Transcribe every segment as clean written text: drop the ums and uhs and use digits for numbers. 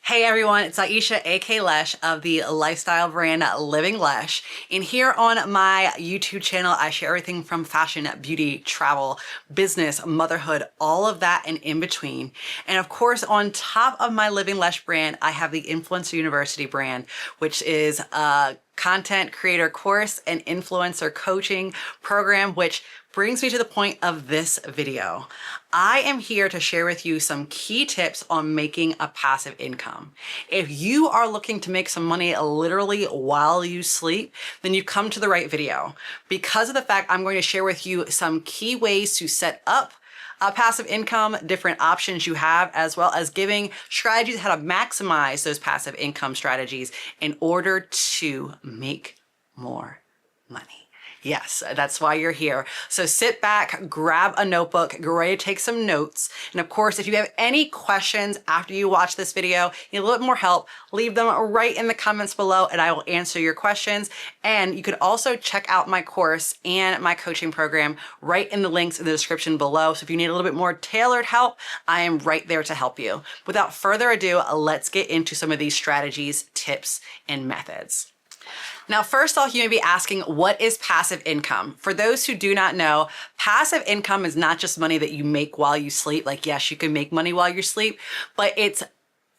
Hey everyone, it's Aisha, aka Lesh of the lifestyle brand Living Lesh. And here on my YouTube channel, I share everything from fashion, beauty, travel, business, motherhood, all of that and in between. And of course, on top of my Living Lesh brand, I have the Influencer University brand, which is a content creator course and influencer coaching program, which brings me to the point of this video. I am here to share with you some key tips on making a passive income. If you are looking to make some money literally while you sleep, then you've come to the right video. Because of the fact I'm going to share with you some key ways to set up a passive income, different options you have, as well as giving strategies how to maximize those passive income strategies in order to make more money. Yes, that's why you're here. So sit back, grab a notebook, get ready to take some notes. And of course, if you have any questions after you watch this video, you need a little bit more help, leave them right in the comments below and I will answer your questions. And you could also check out my course and my coaching program right in the links in the description below. So if you need a little bit more tailored help, I am right there to help you. Without further ado, let's get into some of these strategies, tips, and methods. Now, first off, you may be asking, what is passive income? For those who do not know, passive income is not just money that you make while you sleep. Like, yes, you can make money while you sleep, but it's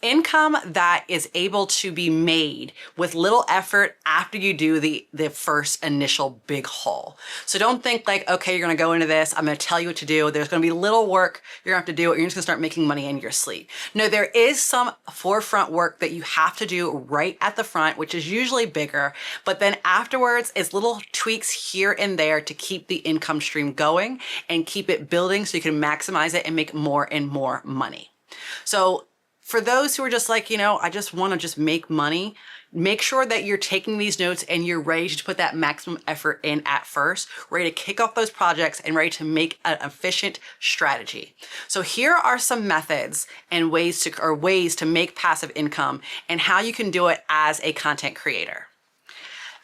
income that is able to be made with little effort after you do the first initial big haul. So don't think like, okay, you're gonna go into this, I'm gonna tell you what to do. There's gonna be little work, you're gonna have to do it, you're just gonna start making money in your sleep. No, there is some forefront work that you have to do right at the front, which is usually bigger, but then afterwards it's little tweaks here and there to keep the income stream going and keep it building so you can maximize it and make more and more money. So for those who are just like, I just want to just make money, make sure that you're taking these notes and you're ready to put that maximum effort in at first, ready to kick off those projects and ready to make an efficient strategy. So here are some methods and ways to make passive income and how you can do it as a content creator.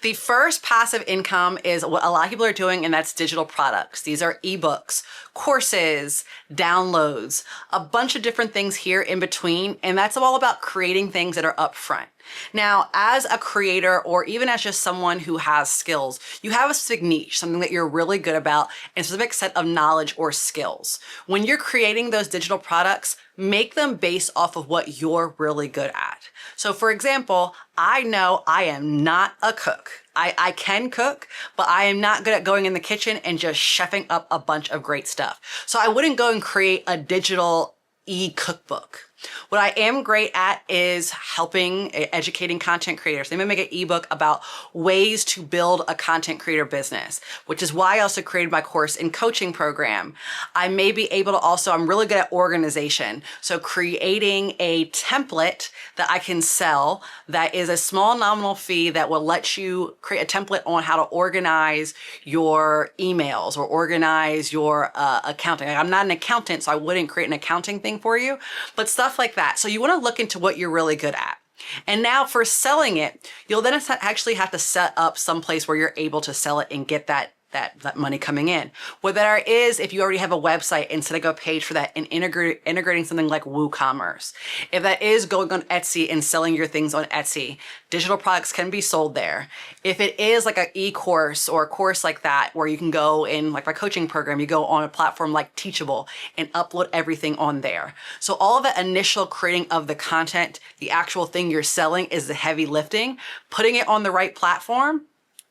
The first passive income is what a lot of people are doing, and that's digital products. These are ebooks, courses, downloads, a bunch of different things here in between, and that's all about creating things that are upfront. Now, as a creator or even as just someone who has skills, you have a specific niche, something that you're really good about, and a specific set of knowledge or skills. When you're creating those digital products, make them based off of what you're really good at. So for example, I know I am not a cook. I can cook, but I am not good at going in the kitchen and just chefing up a bunch of great stuff. So I wouldn't go and create a digital e-cookbook. What I am great at is helping, educating content creators. They may make an ebook about ways to build a content creator business, which is why I also created my course and coaching program. I may be able to also, I'm really good at organization. So creating a template that I can sell that is a small nominal fee that will let you create a template on how to organize your emails or organize your accounting. I'm not an accountant, so I wouldn't create an accounting thing for you, but stuff like that. So you want to look into what you're really good at. And now for selling it, you'll then actually have to set up some place where you're able to sell it and get that money coming in. What that is, if you already have a website and setting up a page for that and integrating something like WooCommerce. If that is going on Etsy and selling your things on Etsy, digital products can be sold there. If it is like an e-course or a course like that, where you can go in, like my coaching program, you go on a platform like Teachable and upload everything on there. So all of the initial creating of the content, the actual thing you're selling is the heavy lifting, putting it on the right platform,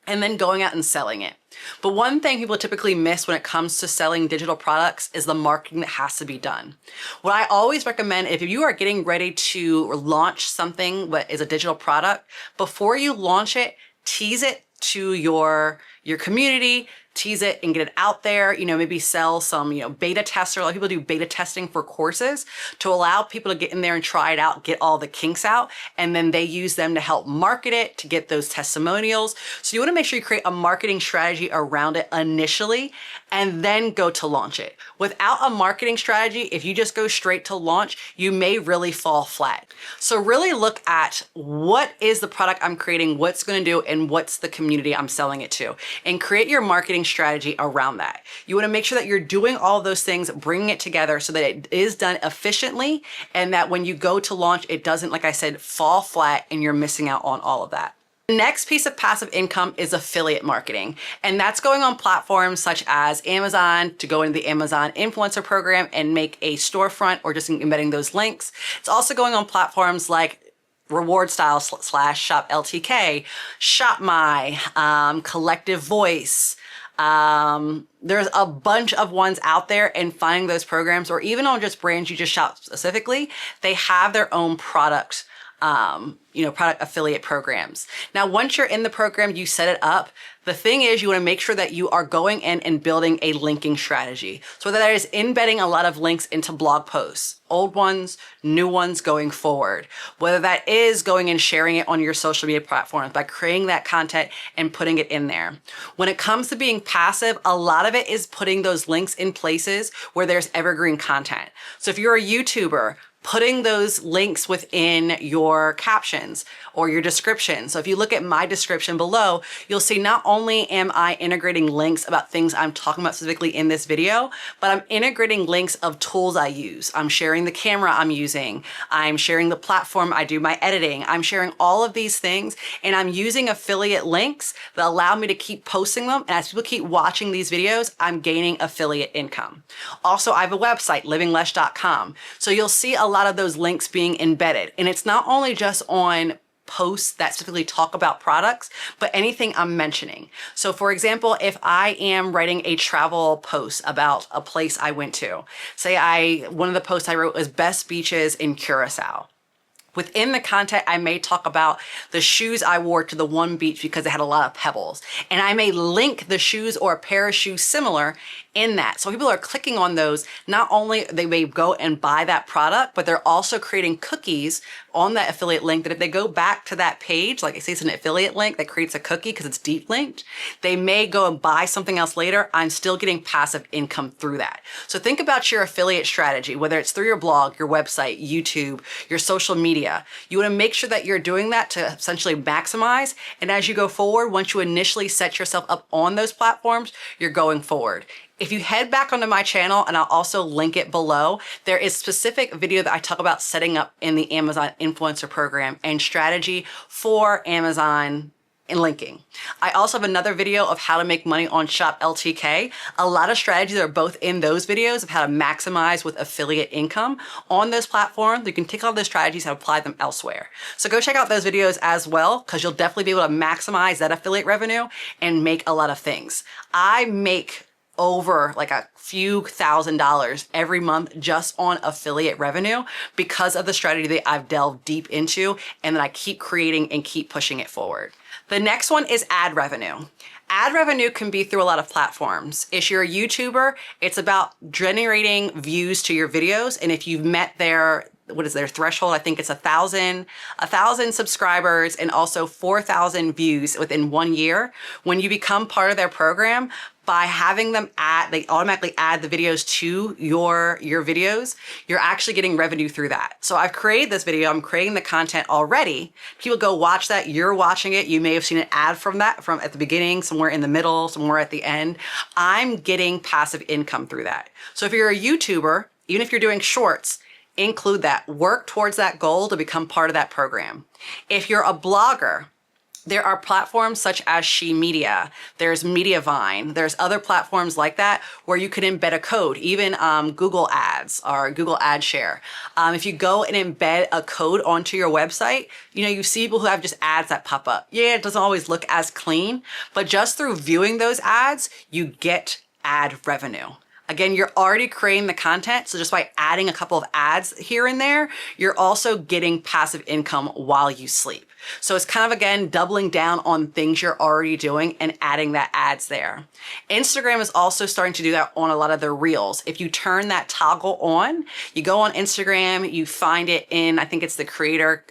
and then going out and selling it. But one thing people typically miss when it comes to selling digital products is the marketing that has to be done. What I always recommend, if you are getting ready to launch something that is a digital product, before you launch it, tease it to your community, tease it and get it out there, maybe sell some, beta tester. A lot of people do beta testing for courses to allow people to get in there and try it out, get all the kinks out, and then they use them to help market it, to get those testimonials. So you want to make sure you create a marketing strategy around it initially, and then go to launch it. Without a marketing strategy, if you just go straight to launch, you may really fall flat. So really look at what is the product I'm creating, what's going to do, and what's the community I'm selling it to, and create your marketing strategy around that. You want to make sure that you're doing all of those things, bringing it together so that it is done efficiently, and that when you go to launch, it doesn't, like I said, fall flat and you're missing out on all of that. The next piece of passive income is affiliate marketing, and that's going on platforms such as Amazon to go into the Amazon influencer program and make a storefront, or just embedding those links. It's also going on platforms like Reward Style / Shop LTK, ShopMy, Collective Voice. There's a bunch of ones out there, and finding those programs, or even on just brands you just shop specifically, they have their own product product affiliate programs. Now, once you're in the program, you set it up. The thing is, you want to make sure that you are going in and building a linking strategy. So that is embedding a lot of links into blog posts, old ones, new ones going forward. Whether that is going and sharing it on your social media platforms by creating that content and putting it in there. When it comes to being passive, a lot of it is putting those links in places where there's evergreen content. So if you're a YouTuber, putting those links within your captions or your description. So if you look at my description below, you'll see not only am I integrating links about things I'm talking about specifically in this video, but I'm integrating links of tools I use. I'm sharing the camera I'm using. I'm sharing the platform I do my editing. I'm sharing all of these things, and I'm using affiliate links that allow me to keep posting them. And as people keep watching these videos, I'm gaining affiliate income. Also, I have a website, livinglesh.com. So you'll see a lot of those links being embedded. And it's not only just on posts that specifically talk about products, but anything I'm mentioning. So for example, if I am writing a travel post about a place I went to, say one of the posts I wrote was best beaches in Curacao. Within the content, I may talk about the shoes I wore to the one beach because it had a lot of pebbles. And I may link the shoes or a pair of shoes similar in that. So people are clicking on those. Not only they may go and buy that product, but they're also creating cookies on that affiliate link that if they go back to that page, like I say, it's an affiliate link that creates a cookie because it's deep linked, they may go and buy something else later. I'm still getting passive income through that. So think about your affiliate strategy, whether it's through your blog, your website, YouTube, your social media. You want to make sure that you're doing that to essentially maximize. And as you go forward, once you initially set yourself up on those platforms, you're going forward. If you head back onto my channel, and I'll also link it below, there is specific video that I talk about setting up in the Amazon influencer program and strategy for Amazon and linking. I also have another video of how to make money on Shop LTK. A lot of strategies are both in those videos of how to maximize with affiliate income on those platforms. You can take all those strategies and apply them elsewhere. So go check out those videos as well, because you'll definitely be able to maximize that affiliate revenue and make a lot of things. I make over like a few $1,000s every month just on affiliate revenue because of the strategy that I've delved deep into and that I keep creating and keep pushing it forward. The next one is ad revenue. Ad revenue can be through a lot of platforms. If you're a YouTuber, it's about generating views to your videos. And if you've met their threshold? I think it's 1,000 subscribers and also 4,000 views within 1 year. When you become part of their program, by having them they automatically add the videos to your videos, you're actually getting revenue through that. So I've created this video, I'm creating the content already. People go watch that, you're watching it. You may have seen an ad from that from at the beginning, somewhere in the middle, somewhere at the end. I'm getting passive income through that. So if you're a YouTuber, even if you're doing shorts, include that. Work towards that goal to become part of that program. If you're a blogger, there are platforms such as She Media, there's Mediavine, there's other platforms like that where you can embed a code, even Google Ads or Google Ad Share. If you go and embed a code onto your website, you see people who have just ads that pop up. Yeah, it doesn't always look as clean, but just through viewing those ads, you get ad revenue. Again, you're already creating the content, so just by adding a couple of ads here and there, you're also getting passive income while you sleep. So it's kind of, again, doubling down on things you're already doing and adding that ads there. Instagram is also starting to do that on a lot of their reels. If you turn that toggle on, you go on Instagram, you find it in, I think it's the creator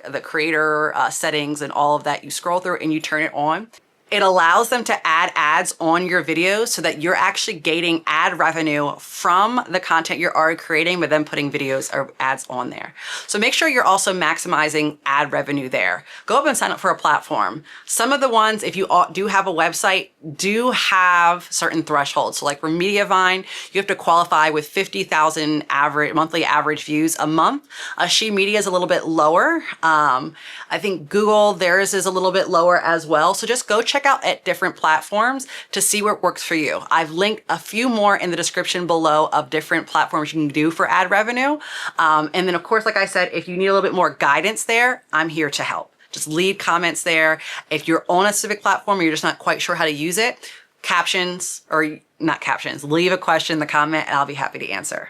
settings and all of that. You scroll through and you turn it on. It allows them to add ads on your videos so that you're actually gaining ad revenue from the content you're already creating, but then putting videos or ads on there. So make sure you're also maximizing ad revenue there. Go up and sign up for a platform. Some of the ones, if you do have a website, do have certain thresholds. So like for Mediavine, you have to qualify with 50,000 monthly average views a month. She Media is a little bit lower. I think Google, theirs is a little bit lower as well. So just go check out at different platforms to see what works for you. I've linked a few more in the description below of different platforms you can do for ad revenue. And then of course, like I said, if you need a little bit more guidance there, I'm here to help. Just leave comments there. If you're on a specific platform or you're just not quite sure how to use it, captions, or not captions, leave a question in the comment and I'll be happy to answer.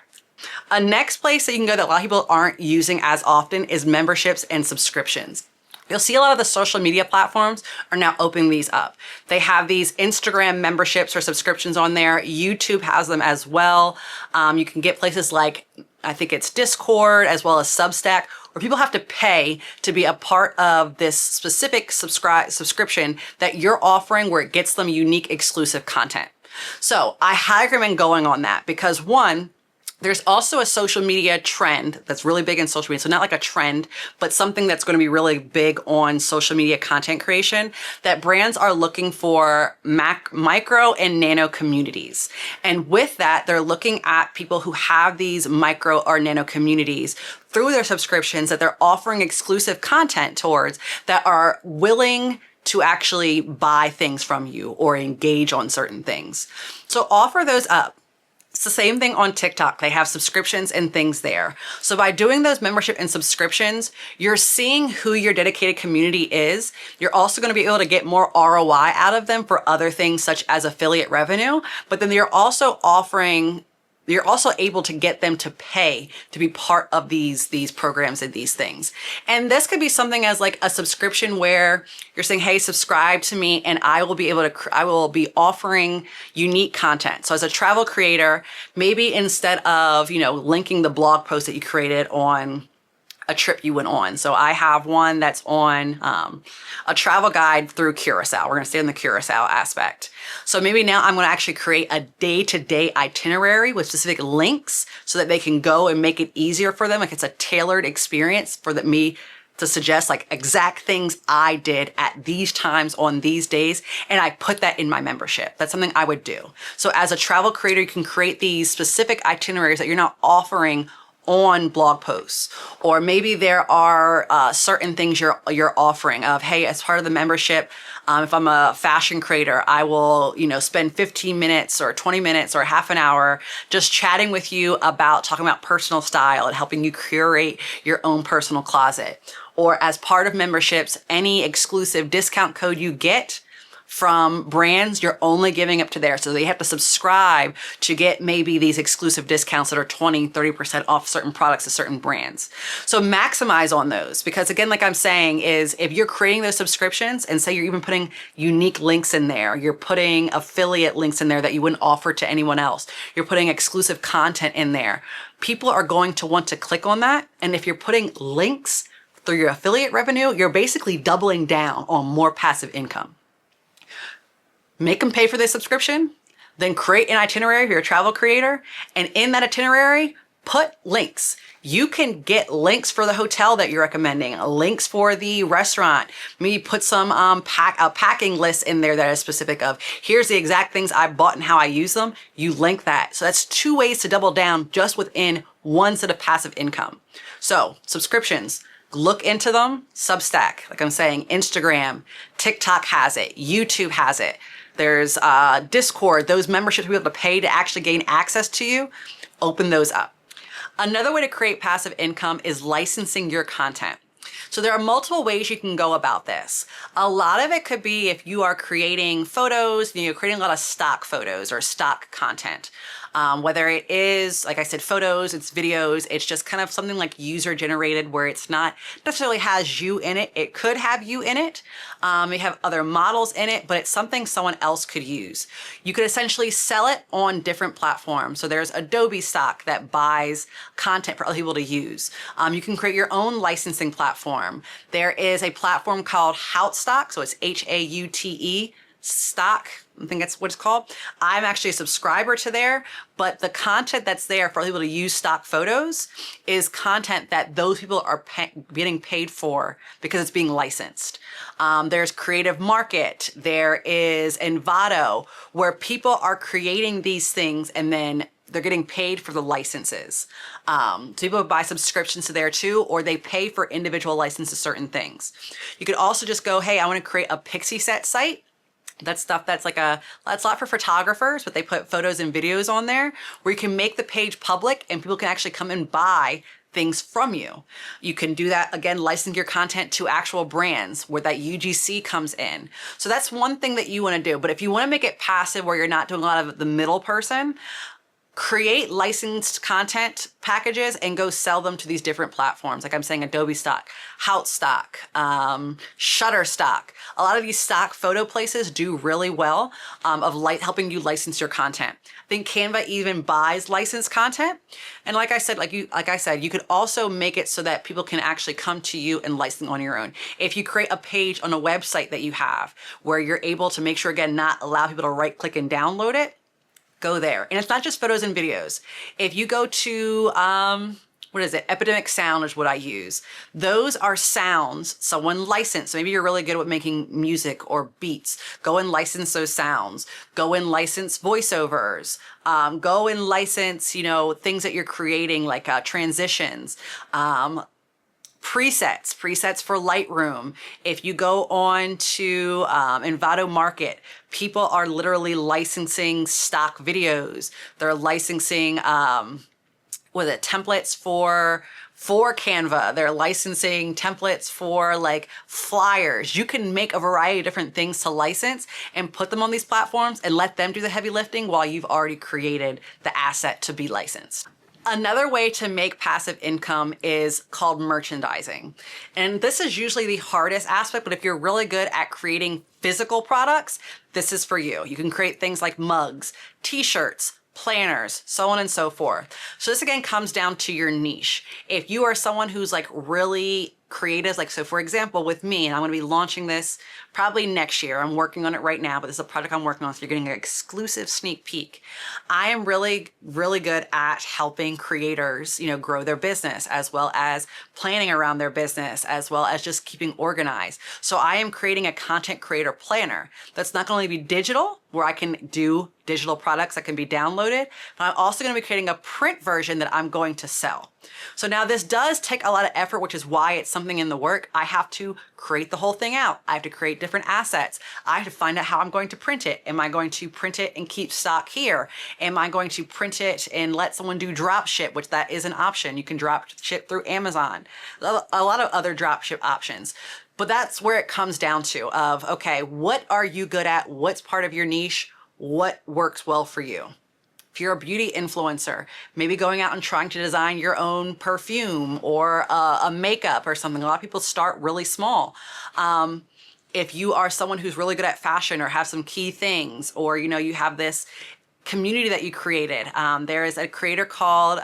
A next place that you can go that a lot of people aren't using as often is memberships and subscriptions. You'll see a lot of the social media platforms are now opening these up. They have these Instagram memberships or subscriptions on there. YouTube has them as well. You can get places like, I think it's Discord as well as Substack, where people have to pay to be a part of this specific subscription that you're offering where it gets them unique exclusive content. So I highly recommend going on that because one, there's also a social media trend that's really big in social media. So not like a trend, but something that's going to be really big on social media content creation, that brands are looking for micro and nano communities. And with that, they're looking at people who have these micro or nano communities through their subscriptions that they're offering exclusive content towards that are willing to actually buy things from you or engage on certain things. So offer those up. It's the same thing on TikTok. They have subscriptions and things there. So by doing those membership and subscriptions, you're seeing who your dedicated community is. You're also going to be able to get more ROI out of them for other things such as affiliate revenue. But then you're also able to get them to pay to be part of these programs and these things. And this could be something as like a subscription where you're saying, hey, subscribe to me and I will be offering unique content. So as a travel creator, maybe instead of, linking the blog post that you created on a trip you went on. So I have one that's on a travel guide through Curacao. We're going to stay on the Curacao aspect. So maybe now I'm going to actually create a day-to-day itinerary with specific links so that they can go and make it easier for them. Like it's a tailored experience for me to suggest like exact things I did at these times on these days. And I put that in my membership. That's something I would do. So as a travel creator, you can create these specific itineraries that you're not offering on blog posts, or maybe there are certain things you're offering of, hey, as part of the membership, if I'm a fashion creator, I will, spend 15 minutes or 20 minutes or half an hour just chatting with you about talking about personal style and helping you curate your own personal closet. Or as part of memberships, any exclusive discount code you get from brands, you're only giving up to there. So they have to subscribe to get maybe these exclusive discounts that are 20, 30% off certain products of certain brands. So maximize on those because again, like I'm saying, is if you're creating those subscriptions and say you're even putting unique links in there, you're putting affiliate links in there that you wouldn't offer to anyone else, you're putting exclusive content in there, people are going to want to click on that. And if you're putting links through your affiliate revenue, you're basically doubling down on more passive income. Make them pay for this subscription, then create an itinerary if you're a travel creator. And in that itinerary, put links. You can get links for the hotel that you're recommending, links for the restaurant. Maybe put some packing list in there that is specific of, here's the exact things I bought and how I use them. You link that. So that's 2 ways to double down just within one set of passive income. So subscriptions, look into them. Substack, like I'm saying, Instagram, TikTok has it, YouTube has it. There's Discord, those memberships we have to pay to actually gain access to you. Open those up. Another way to create passive income is licensing your content. So there are multiple ways you can go about this. A lot of it could be if you are creating photos, creating a lot of stock photos or stock content. Whether it is, like I said, photos, it's videos, it's just kind of something like user generated where it's not necessarily has you in it. It could have you in it. You have other models in it, but it's something someone else could use. You could essentially sell it on different platforms. So there's Adobe stock that buys content for other people to use. You can create your own licensing platform. There is a platform called Houtstock, so it's Haute Stock, I think that's what it's called. I'm actually a subscriber to there, but the content that's there for people to use stock photos is content that those people are getting paid for because it's being licensed. There's Creative Market, there is Envato, where people are creating these things and then they're getting paid for the licenses. So people buy subscriptions to there too, or they pay for individual licenses to certain things. You could also just go, hey, I want to create a Pixieset site. That's stuff that's like that's a lot for photographers, but they put photos and videos on there where you can make the page public and people can actually come and buy things from you. You can do that, again, license your content to actual brands where that UGC comes in. So that's one thing that you want to do. But if you want to make it passive where you're not doing a lot of the middle person, create licensed content packages and go sell them to these different platforms. Like I'm saying, Adobe Stock, Houtstock, Shutterstock. A lot of these stock photo places do really well of helping you license your content. I think Canva even buys licensed content. And like I said, you could also make it so that people can actually come to you and license on your own. If you create a page on a website that you have where you're able to make sure, again, not allow people to right click and download it, go there. And it's not just photos and videos. If you go to, what is it? Epidemic Sound is what I use. Those are sounds someone licensed. So maybe you're really good at making music or beats. Go and license those sounds. Go and license voiceovers. Go and license, things that you're creating like transitions. Presets for Lightroom. If you go on to Envato Market, people are literally licensing stock videos. They're licensing, templates for Canva. They're licensing templates for like flyers. You can make a variety of different things to license and put them on these platforms and let them do the heavy lifting while you've already created the asset to be licensed. Another way to make passive income is called merchandising. And this is usually the hardest aspect, but if you're really good at creating physical products, this is for you. You can create things like mugs, t-shirts, planners, so on and so forth. So this again comes down to your niche. If you are someone who's like really creative, like so for example with me, and I'm going to be launching this probably next year. I'm working on it right now, but this is a project I'm working on, so you're getting an exclusive sneak peek. I am really good at helping creators, grow their business, as well as planning around their business, as well as just keeping organized. So I am creating a content creator planner that's not going to be digital, where I can do digital products that can be downloaded, but I'm also going to be creating a print version that I'm going to sell. So now this does take a lot of effort, which is why it's something in the work. I have to create the whole thing out. I have to create different assets. I have to find out how I'm going to print it. Am I going to print it and keep stock here? Am I going to print it and let someone do drop ship, which that is an option. You can drop ship through Amazon. A lot of other drop ship options. But that's where it comes down to of, okay, what are you good at? What's part of your niche? What works well for you? If you're a beauty influencer, maybe going out and trying to design your own perfume or a makeup or something. A lot of people start really small. If you are someone who's really good at fashion or have some key things, or, you have this community that you created. There is a creator called,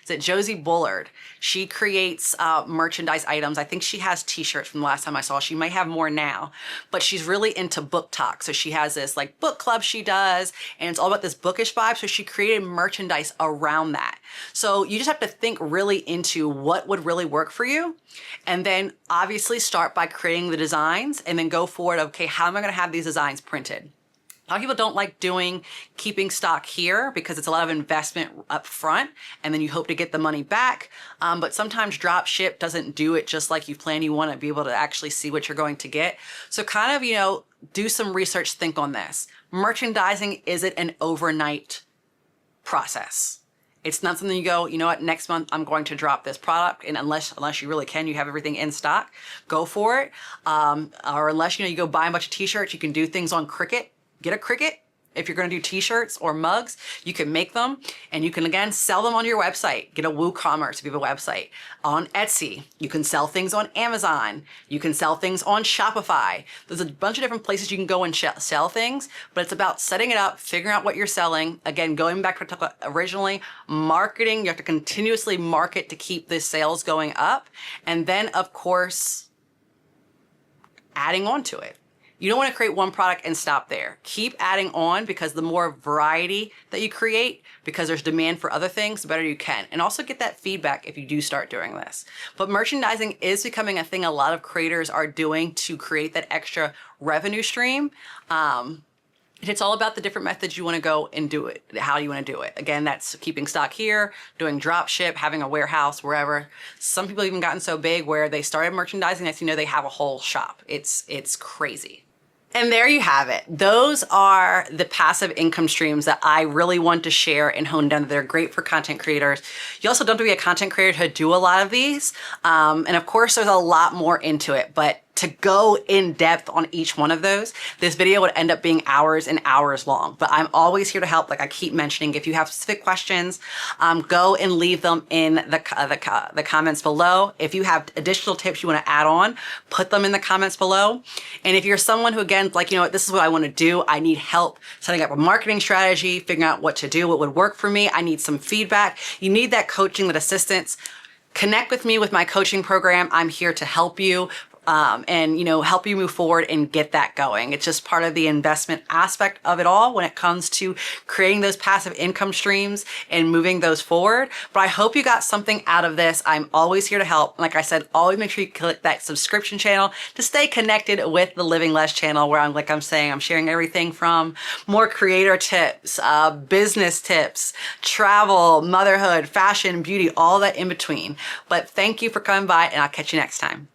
is it Josie Bullard? She creates merchandise items. I think she has t-shirts from the last time I saw. She might have more now, but she's really into book talk. So she has this like book club she does, and it's all about this bookish vibe. So she created merchandise around that. So you just have to think really into what would really work for you. And then obviously start by creating the designs and then go forward. Okay, how am I going to have these designs printed? A lot of people don't like keeping stock here because it's a lot of investment up front and then you hope to get the money back. But sometimes drop ship doesn't do it just like you plan. You want to be able to actually see what you're going to get. So kind of, do some research, think on this. Merchandising isn't an overnight process. It's not something you go, next month I'm going to drop this product. And unless you really can, you have everything in stock, go for it. Or unless, you go buy a bunch of t-shirts, you can do things on Cricut. Get a Cricut. If you're going to do t-shirts or mugs, you can make them and you can again sell them on your website. Get a WooCommerce if you have a website. On Etsy, you can sell things on Amazon. You can sell things on Shopify. There's a bunch of different places you can go and sell things, but it's about setting it up, figuring out what you're selling. Again, going back to what I talked about originally, marketing. You have to continuously market to keep the sales going up. And then of course, adding on to it. You don't want to create one product and stop there. Keep adding on, because the more variety that you create, because there's demand for other things, the better you can. And also get that feedback if you do start doing this. But merchandising is becoming a thing a lot of creators are doing to create that extra revenue stream. It's all about the different methods you want to go and do it, how you want to do it. Again, that's keeping stock here, doing drop ship, having a warehouse, wherever. Some people even gotten so big where they started merchandising, as you know, they have a whole shop. It's crazy. And there you have it. Those are the passive income streams that I really want to share and hone down. They're great for content creators. You also don't have to be a content creator to do a lot of these. And of course, there's a lot more into it, but to go in depth on each one of those, this video would end up being hours and hours long. But I'm always here to help. Like I keep mentioning, if you have specific questions, go and leave them in the comments below. If you have additional tips you want to add on, put them in the comments below. And if you're someone who, again, like, you know what, this is what I want to do. I need help setting up a marketing strategy, figuring out what to do, what would work for me. I need some feedback. You need that coaching, that assistance. Connect with me with my coaching program. I'm here to help you. And, you know, help you move forward and get that going. It's just part of the investment aspect of it all when it comes to creating those passive income streams and moving those forward. But I hope you got something out of this. I'm always here to help. Like I said, always make sure you click that subscription channel to stay connected with the Living Lesh channel, where I'm sharing everything from more creator tips, business tips, travel, motherhood, fashion, beauty, all that in between. But thank you for coming by, and I'll catch you next time.